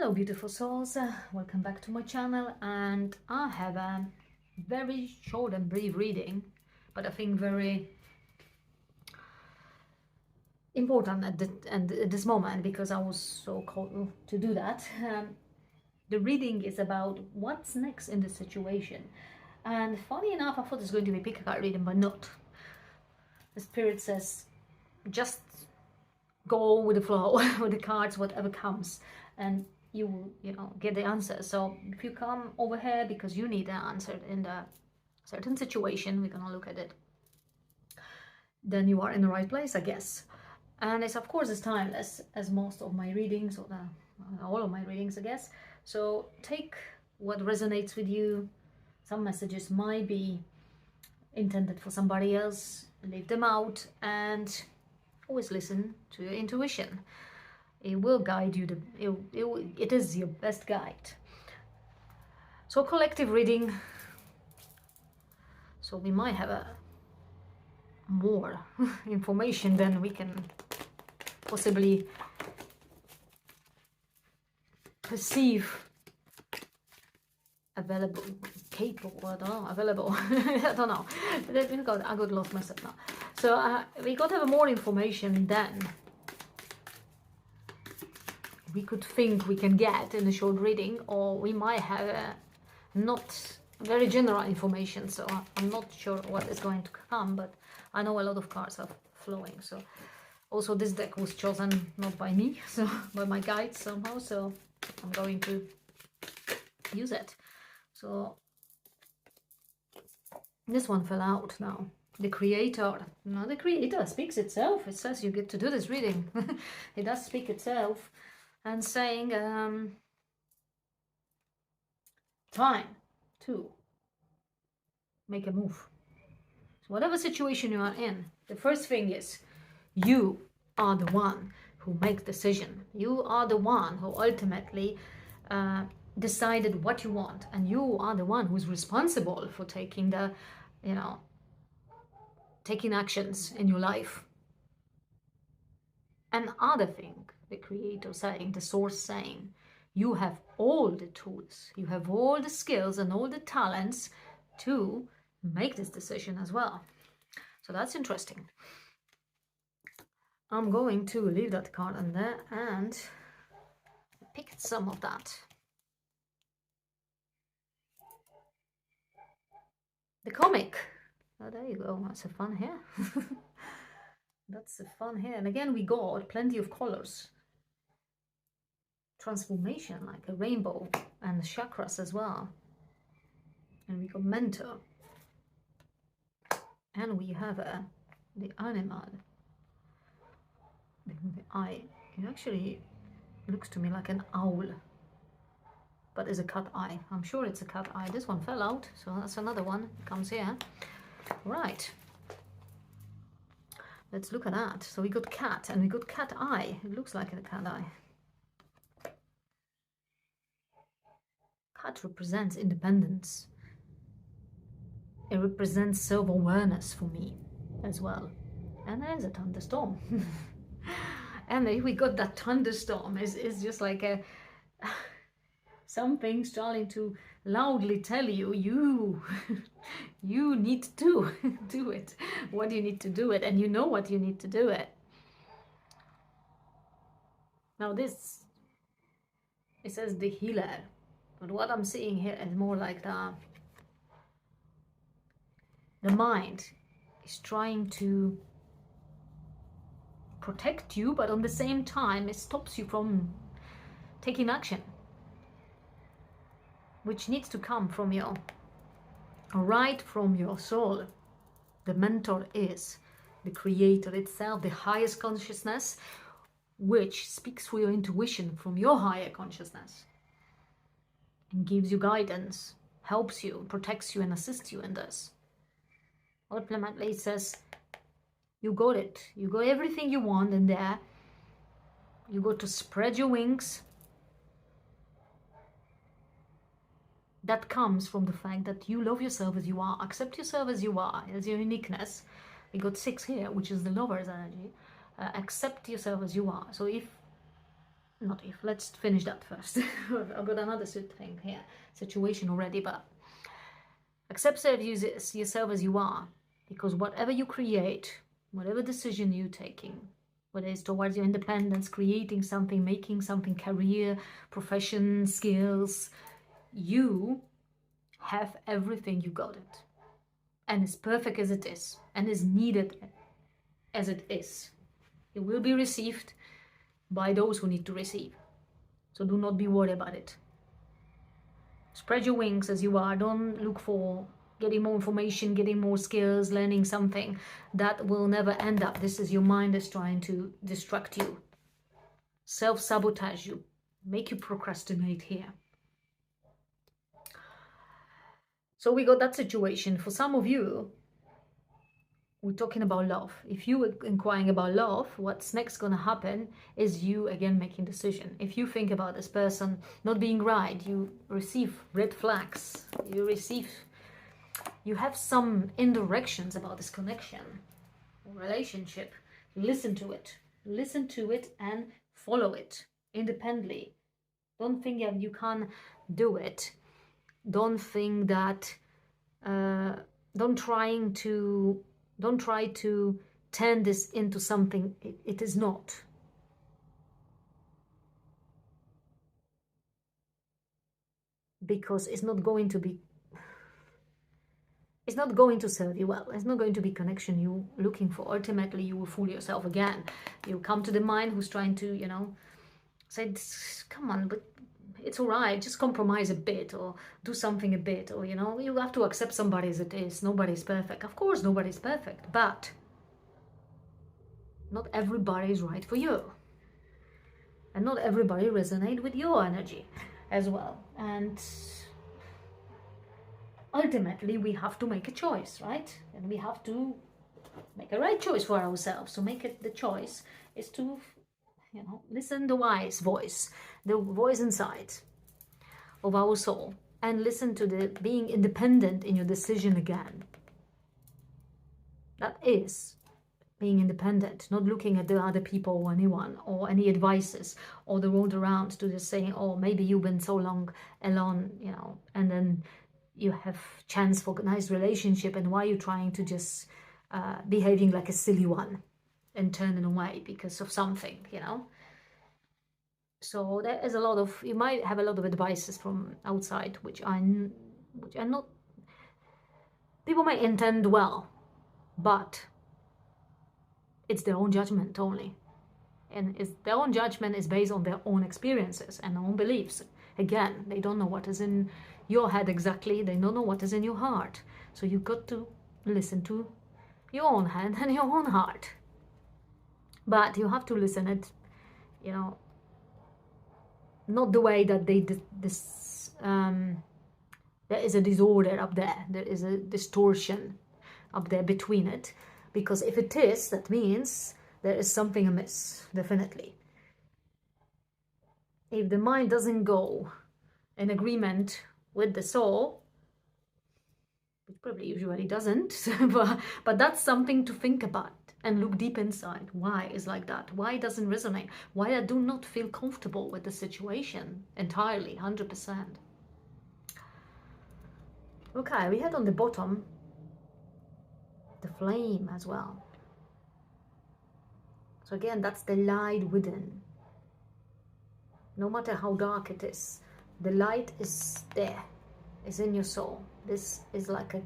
Hello beautiful souls, welcome back to my channel, and I have a very short and brief reading, but I think very important at this moment because I was so called to do that. The reading is about what's next in the situation, and funny enough I thought it's going to be a pick a card reading, but not. The spirit says just go with the flow with the cards, whatever comes, and you will, get the answer. So if you come over here because you need an answer in the certain situation, we're gonna look at it, then you are in the right place, I guess. And it's, of course, it's timeless, as most of my readings, or all of my readings, I guess. So take what resonates with you. Some messages might be intended for somebody else, leave them out, and always listen to your intuition. It will guide you. It is your best guide. So collective reading. So we might have a more information than we can possibly perceive available, capable. I don't know. Available. I don't know. I got lost myself now. So we got to have more information than we could think we can get in a short reading, or we might have not very general information. So I'm not sure what is going to come, but I know a lot of cards are flowing. So also this deck was chosen not by me, so by my guides somehow. So I'm going to use it. So this one fell out now. The creator. No, the creator speaks itself. It says you get to do this reading. It does speak itself. And saying time to make a move. So whatever situation you are in, the first thing is you are the one who makes decision. You are the one who ultimately decided what you want, and you are the one who is responsible for taking the, taking actions in your life. Another thing, the creator saying, the source saying, you have all the tools, you have all the skills and all the talents to make this decision as well. So that's interesting. I'm going to leave that card in there and pick some of that. The comic. Oh, there you go. That's a fun here. That's a fun here. And again, we got plenty of colors. Transformation, like a rainbow, and chakras as well. And we got mentor. And we have the animal. The eye. It actually looks to me like an owl, but it's a cat eye. I'm sure it's a cat eye. This one fell out, so that's another one. It comes here. Right. Let's look at that. So we got cat and we got cat eye. It looks like a cat eye. Cat represents independence. It represents self-awareness for me as well. And there's a thunderstorm. And we got that thunderstorm. It's just like a something starting to loudly tell you, you need to do it. What you need to do it, and you know what you need to do it. Now this, it says the healer, but what I'm seeing here is more like the mind is trying to protect you, but on the same time it stops you from taking action, which needs to come from your soul. The mentor is the creator itself, the highest consciousness, which speaks through your intuition from your higher consciousness and gives you guidance, helps you, protects you, and assists you in this. Ultimately, it says you got it. You got everything you want in there. You got to spread your wings. That comes from the fact that you love yourself as you are, accept yourself as you are, as your uniqueness. We got 6 here, which is the lover's energy. Accept yourself as you are. So if not if, let's finish that first. I've got another thing here, situation already, but accept yourself as you are, because whatever you create, whatever decision you're taking, whether it's towards your independence, creating something, making something, career, profession, skills, you have everything, you got it. And as perfect as it is, and as needed as it is, it will be received by those who need to receive. So do not be worried about it. Spread your wings as you are. Don't look for getting more information, getting more skills, learning something that will never end up. This is your mind that's trying to distract you, self-sabotage you, make you procrastinate here. So we got that situation. For some of you, we're talking about love. If you were inquiring about love, what's next going to happen is you again making decision. If you think about this person not being right, you receive red flags, you have some indirections about this connection or relationship. Listen to it and follow it independently. Don't think that you can't do it. Don't think that don't try to turn this into something it is not. Because it's not going to serve you well. It's not going to be connection you're looking for. Ultimately, you will fool yourself again. You come to the mind who's trying to, say, come on, but it's all right, just compromise a bit or do something a bit, or, you have to accept somebody as it is. Nobody's perfect. Of course, nobody's perfect, but not everybody is right for you. And not everybody resonate with your energy as well. And ultimately, we have to make a choice, right? And we have to make a right choice for ourselves. So the choice is to, listen the wise voice, the voice inside of our soul, and listen to the being independent in your decision again. That is being independent, not looking at the other people or anyone or any advices or the world around to just saying, oh, maybe you've been so long alone, and then you have chance for a nice relationship, and why are you trying to just behaving like a silly one and turning away because of something, So there is you might have a lot of advices from outside, which are not, people might intend well, but it's their own judgment only. And their own judgment is based on their own experiences and their own beliefs. Again, they don't know what is in your head exactly. They don't know what is in your heart. So you've got to listen to your own head and your own heart. But you have to listen it, not the way that there is a disorder up there. There is a distortion up there between it. Because if it is, that means there is something amiss, definitely. If the mind doesn't go in agreement with the soul, which probably usually doesn't, but that's something to think about and look deep inside. Why is like that? Why it doesn't resonate? Why I do not feel comfortable with the situation entirely, 100%. Okay, we had on the bottom the flame as well. So again, that's the light within. No matter how dark it is, the light is there, is in your soul. This is like a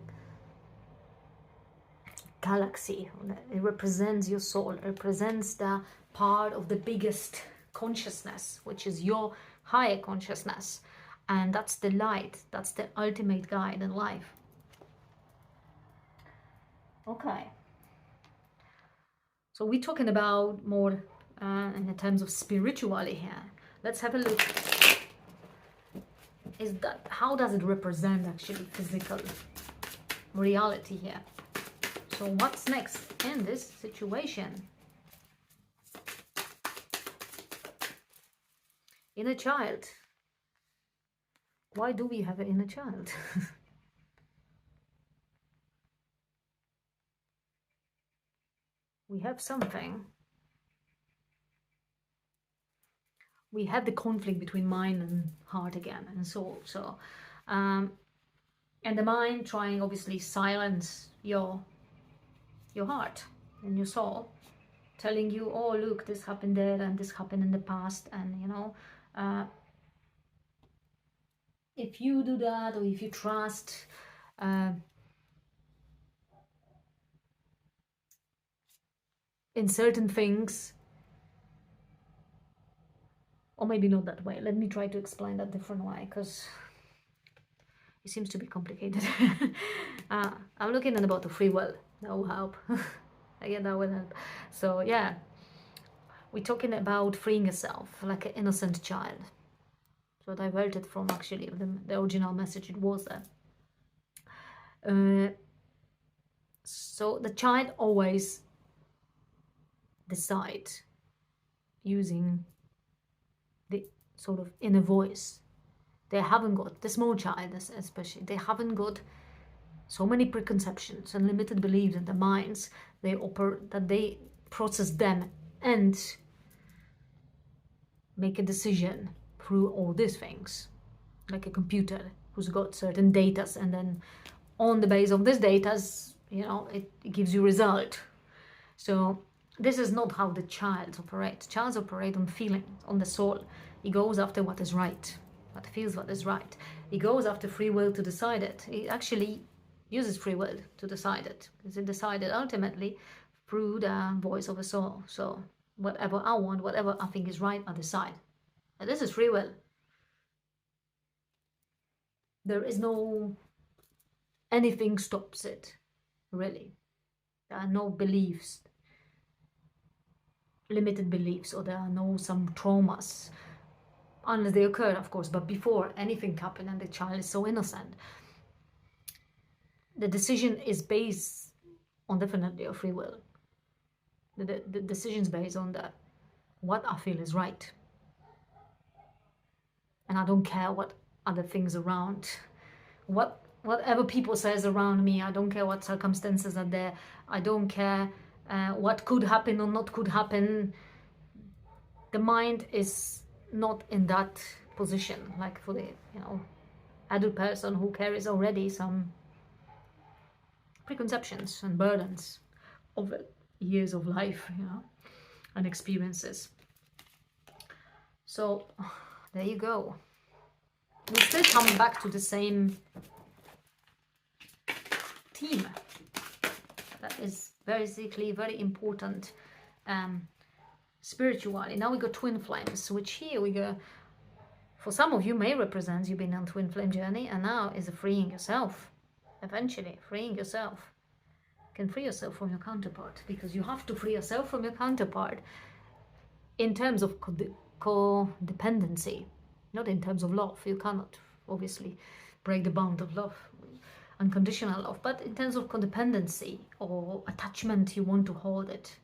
galaxy. It represents your soul. It represents the part of the biggest consciousness, which is your higher consciousness. And that's the light. That's the ultimate guide in life. Okay. So we're talking about more in terms of spirituality here. Let's have a look. How does it represent actually physical reality here? So what's next in this situation? Inner child. Why do we have an inner child? We have something we have the conflict between mind and heart again and soul. So and the mind trying obviously silence your heart and your soul, telling you, oh look, this happened there and this happened in the past, and you know, if you do that, or if you trust in certain things, or maybe not that way, let me try to explain that different way, because it seems to be complicated. I'm looking at about the free will. That will help. Again, that will help. So yeah, we're talking about freeing yourself like an innocent child. So diverted from actually the original message it was there. So the child always decide using the sort of inner voice. They haven't got, the small child especially, they haven't got so many preconceptions and limited beliefs in their minds. That they process them and make a decision through all these things, like a computer who's got certain data, and then on the base of this data, you know, it gives you result. So this is not how the child operates. Childs operate on feeling, on the soul. He goes after what is right, what feels what is right. He goes after free will to decide it. He actually uses free will to decide it, because it decided ultimately through the voice of a soul. So whatever I want, whatever I think is right, I decide. And this is free will. There is no anything stops it, really. There are no beliefs, limited beliefs, or there are no some traumas, unless they occur, of course. But before anything happened, and the child is so innocent, the decision is based on definitely a free will. The decision is based on what I feel is right, and I don't care what other things around, whatever people says around me. I don't care what circumstances are there. I don't care what could happen or not could happen. The mind is not in that position, like for the, you know, adult person who carries already some preconceptions and burdens of years of life, you know, and experiences. So there you go. We still come back to the same theme that is basically very important spiritually. Now we got twin flames, which here we go, for some of you may represent you've been on twin flame journey, and now is freeing yourself. Eventually freeing yourself. Can free yourself from your counterpart, because you have to free yourself from your counterpart in terms of codependency, not in terms of love. You cannot obviously break the bond of love, unconditional love, but in terms of codependency or attachment, you want to hold it,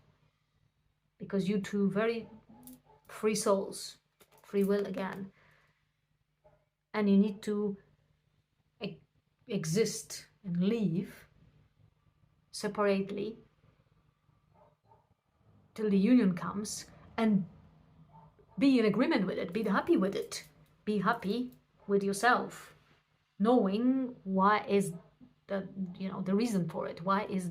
because you two very free souls, free will again, and you need to exist and live separately till the union comes, and be in agreement with it, be happy with it, be happy with yourself, knowing why is the, you know, the reason for it, why is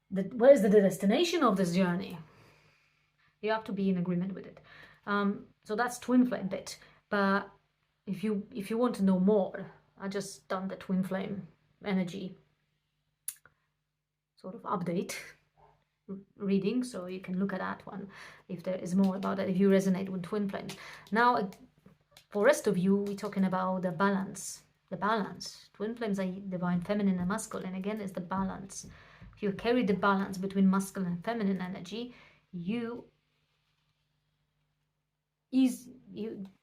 where is the destination of this journey. You have to be in agreement with it. So that's twin flame bit. But if you want to know more, I just done the twin flame energy sort of update reading, so you can look at that one if there is more about it, if you resonate with twin flames. Now for rest of you, we're talking about the balance. Twin flames are divine feminine and masculine. Again, is the balance. If you carry the balance between masculine and feminine energy, it's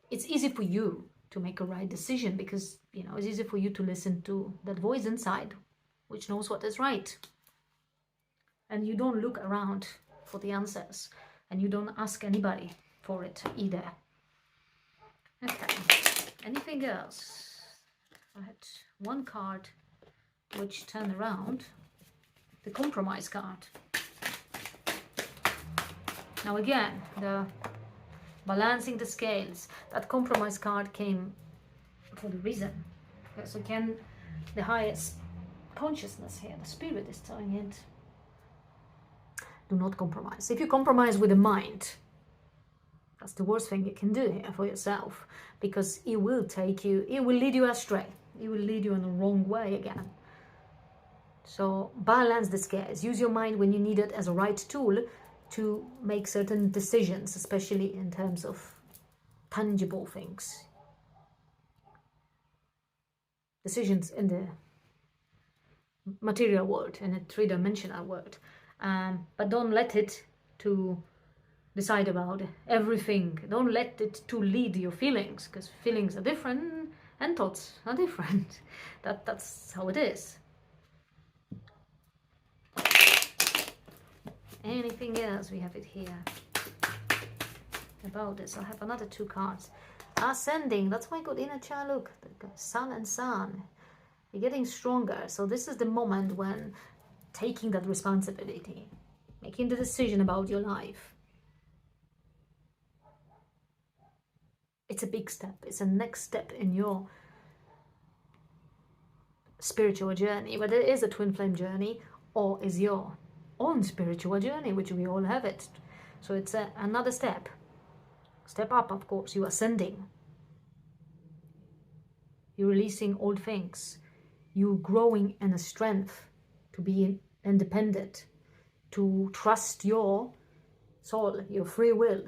easy for you to make a right decision, because you know it's easy for you to listen to that voice inside which knows what is right, and you don't look around for the answers, and you don't ask anybody for it either. Okay, anything else? I had one card which turned around, the compromise card. Now again, the balancing the scales, that compromise card came for the reason. Because again, the highest consciousness here, the spirit is telling it, do not compromise. If you compromise with the mind, that's the worst thing you can do here for yourself, because it will lead you astray. It will lead you in the wrong way again. So balance the scales. Use your mind when you need it as a right tool to make certain decisions, especially in terms of tangible things. Decisions in the material world, in a three-dimensional world. But don't let it to decide about everything. Don't let it to lead your feelings, because feelings are different and thoughts are different. That's how it is. Anything else? We have it here about this. I have another 2 cards. Ascending, that's my good inner child. Look, the sun and sun. You're getting stronger. So this is the moment when taking that responsibility, making the decision about your life. It's a big step. It's a next step in your spiritual journey, whether it is a twin flame journey or is your own spiritual journey, which we all have it. So it's another step. Step up, of course. You're ascending. You're releasing old things. You're growing in a strength to be independent, to trust your soul, your free will.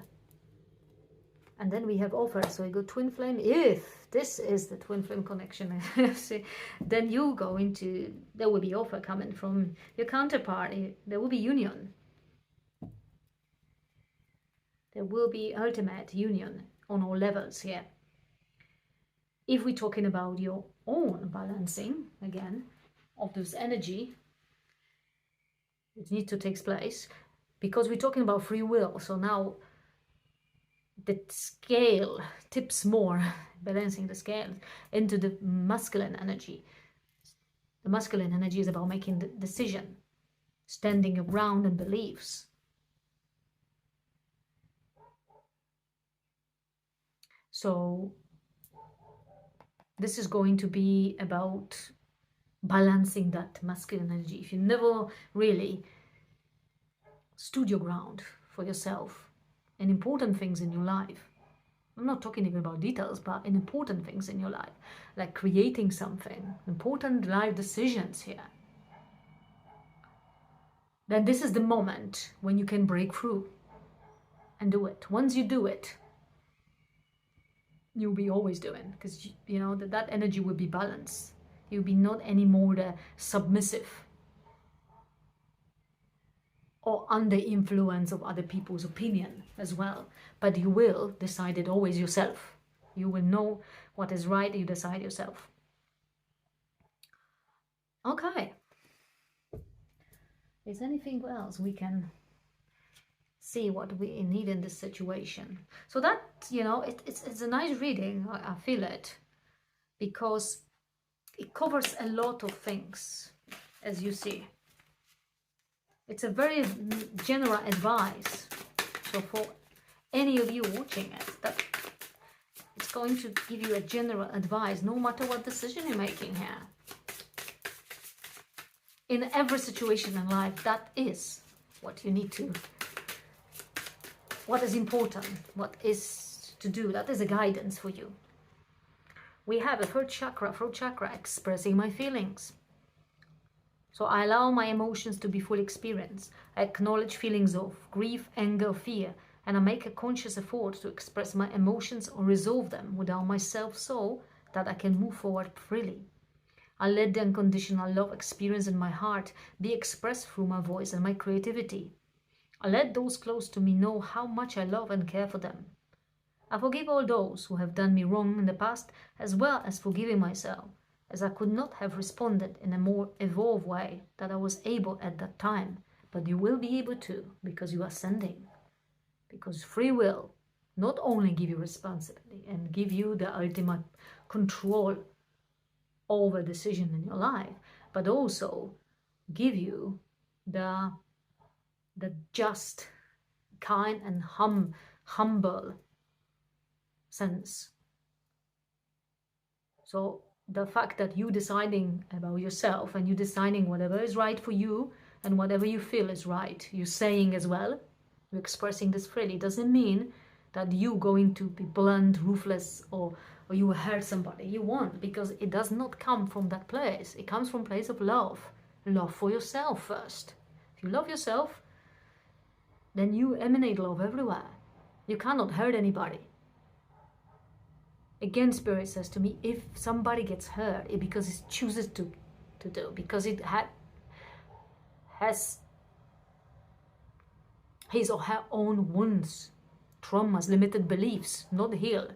And then we have offer. So we go twin flame. If this is the twin flame connection, then you go into, there will be offer coming from your counterpart. There will be union. There will be ultimate union on all levels here. If we're talking about your own balancing, again, of this energy, it needs to take place, because we're talking about free will. So now the scale tips more, balancing the scale into the masculine energy. The masculine energy is about making the decision, standing your ground and beliefs. So this is going to be about balancing that masculine energy. If you never really stood your ground for yourself in important things in your life, I'm not talking even about details, but in important things in your life, like creating something, important life decisions here, then this is the moment when you can break through and do it. Once you do it, you'll be always doing, because you know that energy will be balanced. You'll be not anymore the submissive or under influence of other people's opinion as well, but you will decide it always yourself. You will know what is right. You decide yourself. Okay, is anything else we can see what we need in this situation? So that, you know, it's a nice reading. I feel it, because it covers a lot of things, as you see. It's a very general advice. So for any of you watching it, that it's going to give you a general advice, no matter what decision you're making here. In every situation in life, that is what you need to, what is important, what is to do. That is a guidance for you. We have a throat chakra expressing my feelings. So I allow my emotions to be fully experienced. I acknowledge feelings of grief, anger, fear, and I make a conscious effort to express my emotions or resolve them without myself, so that I can move forward freely. I let the unconditional love experience in my heart be expressed through my voice and my creativity. I let those close to me know how much I love and care for them. I forgive all those who have done me wrong in the past, as well as forgiving myself, as I could not have responded in a more evolved way that I was able at that time. But you will be able to, because you are ascending. Because free will not only give you responsibility and give you the ultimate control over decision in your life, but also give you the just kind and humble sense. So the fact that you deciding about yourself and you deciding whatever is right for you and whatever you feel is right, you're saying as well, you're expressing this freely, doesn't mean that you going to be blunt, ruthless, or you will hurt somebody. You won't, because it does not come from that place. It comes from a place of love. Love for yourself first. If you love yourself, then you emanate love everywhere. You cannot hurt anybody. Again, Spirit says to me, if somebody gets hurt, it's because it chooses to do, because it has his or her own wounds, traumas, limited beliefs, not healed.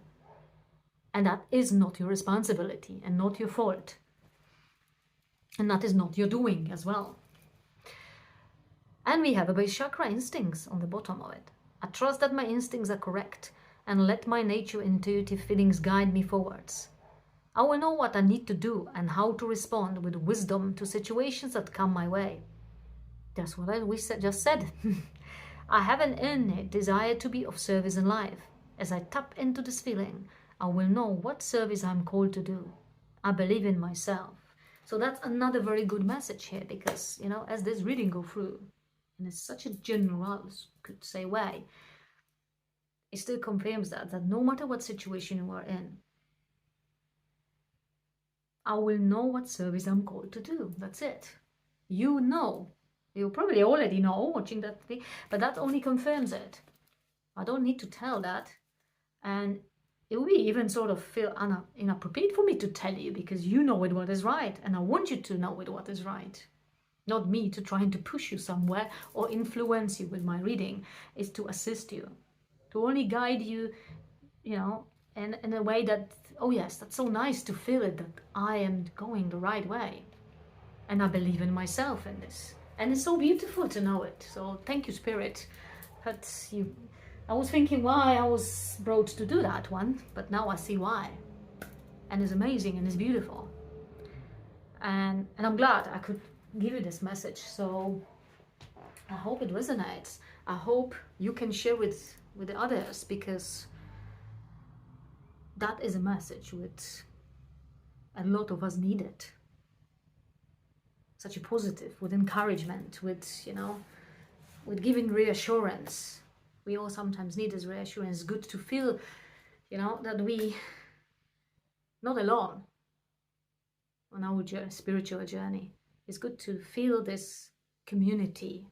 And that is not your responsibility and not your fault. And that is not your doing as well. And we have a base chakra instincts on the bottom of it. I trust that my instincts are correct and let my nature intuitive feelings guide me forwards. I will know what I need to do and how to respond with wisdom to situations that come my way. That's what we just said. I have an innate desire to be of service in life. As I tap into this feeling, I will know what service I'm called to do. I believe in myself. So that's another very good message here, because, you know, as this reading go through, and it's such a general, could say, way, it still confirms that no matter what situation you are in, I will know what service I'm called to do. That's it. You know. You probably already know watching that thing, but that only confirms it. I don't need to tell that. And it will be even sort of feel inappropriate for me to tell you, because you know it what is right, and I want you to know it what is right. Not me to trying to push you somewhere or influence you with my reading. It's to assist you, to only guide you, you know, in a way that, oh yes, that's so nice to feel it, that I am going the right way. And I believe in myself in this. And it's so beautiful to know it. So thank you, Spirit. But I was thinking why I was brought to do that one, but now I see why. And it's amazing and it's beautiful. And I'm glad I could give you this message. So I hope it resonates. I hope you can share with the others, because that is a message which a lot of us need it. Such a positive, with encouragement, with, you know, with giving reassurance. We all sometimes need this reassurance. It's good to feel, you know, that we not alone on our spiritual journey. It's good to feel this community.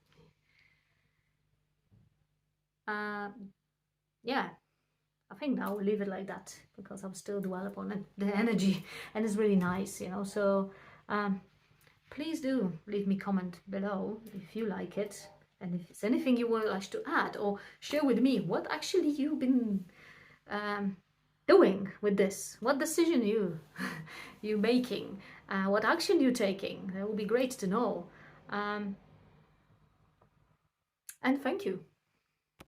Yeah, I think I will leave it like that, because I'm still developing on the energy, and it's really nice, you know. So please do leave me comment below if you like it, and if it's anything you would like to add, or share with me what actually you've been doing with this, what decision you making, what action you're taking. That would be great to know. And thank you.